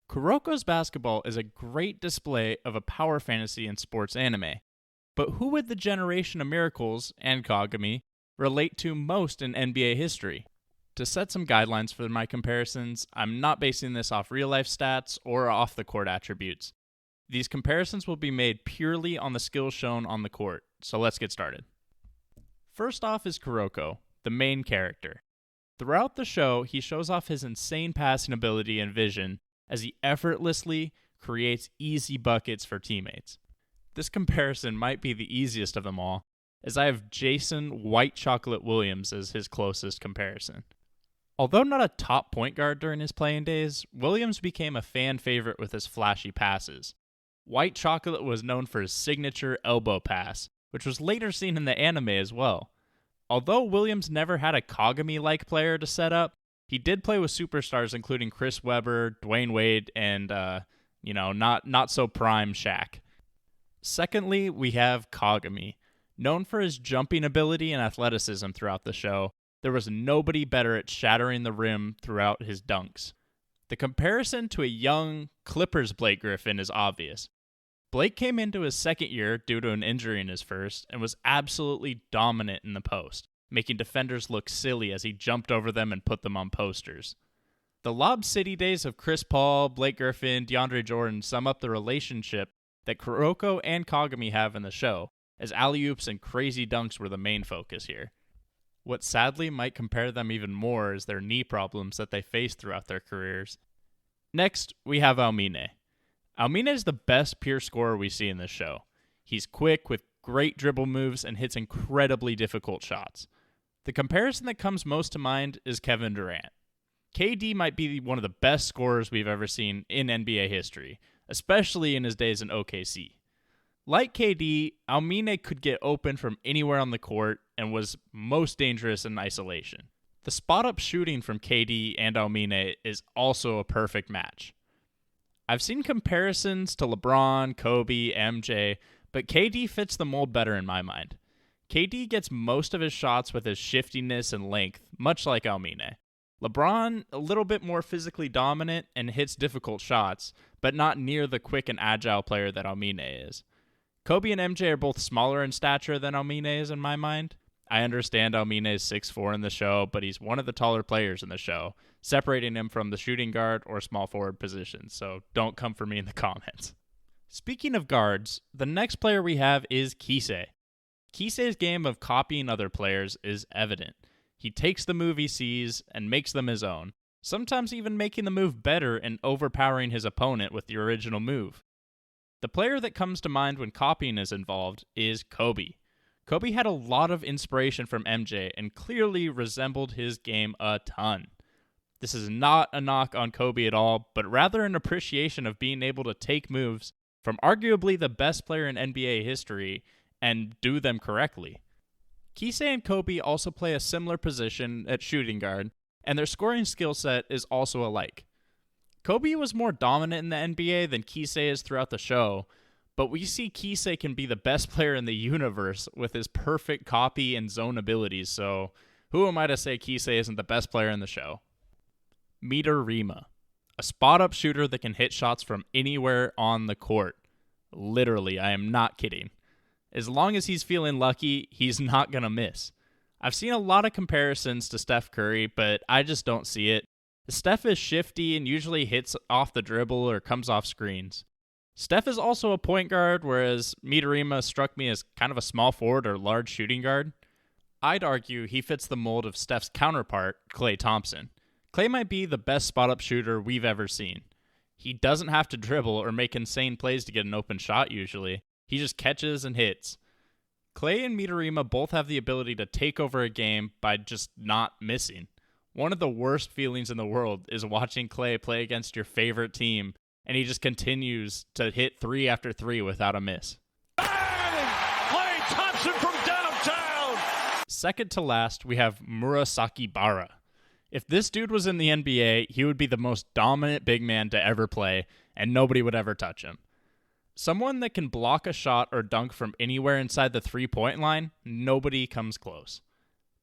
Kuroko's basketball is a great display of a power fantasy in sports anime. But who would the generation of miracles, and Kagami, relate to most in NBA history? To set some guidelines for my comparisons, I'm not basing this off real-life stats or off-the-court attributes. These comparisons will be made purely on the skills shown on the court, so let's get started. First off is Kuroko, the main character. Throughout the show, he shows off his insane passing ability and vision as he effortlessly creates easy buckets for teammates. This comparison might be the easiest of them all, as I have Jason White Chocolate Williams as his closest comparison. Although not a top point guard during his playing days, Williams became a fan favorite with his flashy passes. White Chocolate was known for his signature elbow pass, which was later seen in the anime as well. Although Williams never had a Kagami-like player to set up, he did play with superstars including Chris Webber, Dwayne Wade, and, not so prime Shaq. Secondly, we have Kagami. Known for his jumping ability and athleticism throughout the show, there was nobody better at shattering the rim throughout his dunks. The comparison to a young Clippers Blake Griffin is obvious. Blake came into his second year due to an injury in his first and was absolutely dominant in the post, making defenders look silly as he jumped over them and put them on posters. The Lob City days of Chris Paul, Blake Griffin, DeAndre Jordan sum up the relationship that Kuroko and Kagami have in the show, as alley-oops and crazy dunks were the main focus here. What sadly might compare them even more is their knee problems that they faced throughout their careers. Next, we have Aomine. Aomine is the best pure scorer we see in this show. He's quick with great dribble moves and hits incredibly difficult shots. The comparison that comes most to mind is Kevin Durant. KD might be one of the best scorers we've ever seen in NBA history, especially in his days in OKC. Like KD, Aomine could get open from anywhere on the court and was most dangerous in isolation. The spot-up shooting from KD and Aomine is also a perfect match. I've seen comparisons to LeBron, Kobe, MJ, but KD fits the mold better in my mind. KD gets most of his shots with his shiftiness and length, much like Aomine. LeBron, a little bit more physically dominant and hits difficult shots, but not near the quick and agile player that Aomine is. Kobe and MJ are both smaller in stature than Aomine is in my mind. I understand Aomine is 6'4" in the show, but he's one of the taller players in the show, separating him from the shooting guard or small forward positions, so don't come for me in the comments. Speaking of guards, the next player we have is Kisei. Kisei's game of copying other players is evident. He takes the move he sees and makes them his own, sometimes even making the move better and overpowering his opponent with the original move. The player that comes to mind when copying is involved is Kobe. Kobe had a lot of inspiration from MJ and clearly resembled his game a ton. This is not a knock on Kobe at all, but rather an appreciation of being able to take moves from arguably the best player in NBA history and do them correctly. Kisei and Kobe also play a similar position at shooting guard, and their scoring skill set is also alike. Kobe was more dominant in the NBA than Kisei is throughout the show, but we see Kisei can be the best player in the universe with his perfect copy and zone abilities, so who am I to say Kisei isn't the best player in the show? Midorima, a spot-up shooter that can hit shots from anywhere on the court. Literally, I am not kidding. As long as he's feeling lucky, he's not going to miss. I've seen a lot of comparisons to Steph Curry, but I just don't see it. Steph is shifty and usually hits off the dribble or comes off screens. Steph is also a point guard, whereas Midorima struck me as kind of a small forward or large shooting guard. I'd argue he fits the mold of Steph's counterpart, Klay Thompson. Klay might be the best spot-up shooter we've ever seen. He doesn't have to dribble or make insane plays to get an open shot usually. He just catches and hits. Klay and Midorima both have the ability to take over a game by just not missing. One of the worst feelings in the world is watching Klay play against your favorite team, and he just continues to hit 3 after 3 without a miss. Bang! Klay Thompson from downtown! Second to last, we have Murasaki Bara. If this dude was in the NBA, he would be the most dominant big man to ever play, and nobody would ever touch him. Someone that can block a shot or dunk from anywhere inside the three-point line, nobody comes close.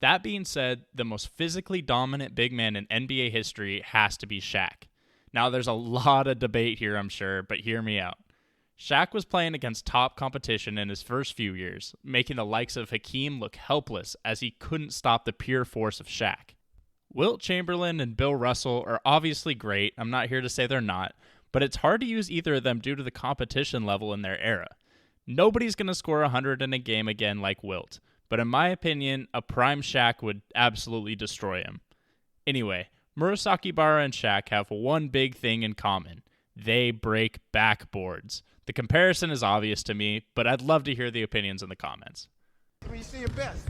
That being said, the most physically dominant big man in NBA history has to be Shaq. Now, there's a lot of debate here, I'm sure, but hear me out. Shaq was playing against top competition in his first few years, making the likes of Hakeem look helpless as he couldn't stop the pure force of Shaq. Wilt Chamberlain and Bill Russell are obviously great, I'm not here to say they're not, but it's hard to use either of them due to the competition level in their era. Nobody's going to score 100 in a game again like Wilt, but in my opinion, a prime Shaq would absolutely destroy him. Anyway, Murasaki Bara and Shaq have one big thing in common. They break backboards. The comparison is obvious to me, but I'd love to hear the opinions in the comments. When you see your best.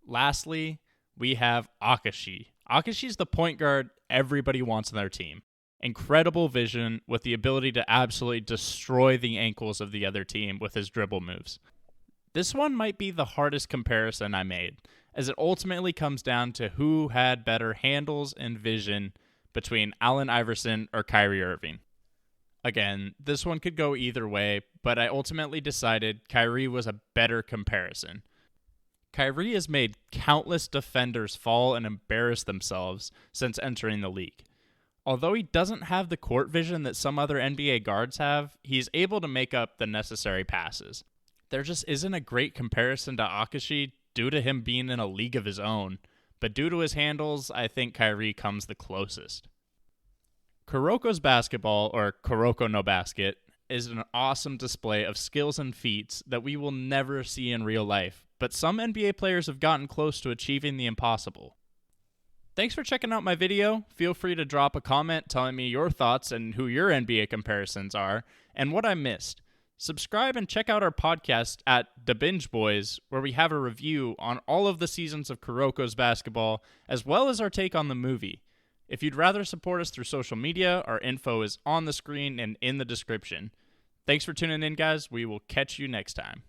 Lastly, we have Akashi. Akashi's the point guard everybody wants on their team. Incredible vision with the ability to absolutely destroy the ankles of the other team with his dribble moves. This one might be the hardest comparison I made, as it ultimately comes down to who had better handles and vision between Allen Iverson or Kyrie Irving. Again, this one could go either way, but I ultimately decided Kyrie was a better comparison. Kyrie has made countless defenders fall and embarrass themselves since entering the league. Although he doesn't have the court vision that some other NBA guards have, he's able to make up the necessary passes. There just isn't a great comparison to Akashi due to him being in a league of his own, but due to his handles, I think Kyrie comes the closest. Kuroko's basketball, or Kuroko no Basket, is an awesome display of skills and feats that we will never see in real life, but some NBA players have gotten close to achieving the impossible. Thanks for checking out my video. Feel free to drop a comment telling me your thoughts and who your NBA comparisons are, and what I missed. Subscribe and check out our podcast at the Binge Bois, where we have a review on all of the seasons of Kuroko's basketball, as well as our take on the movie. If you'd rather support us through social media, our info is on the screen and in the description. Thanks for tuning in, guys. We will catch you next time.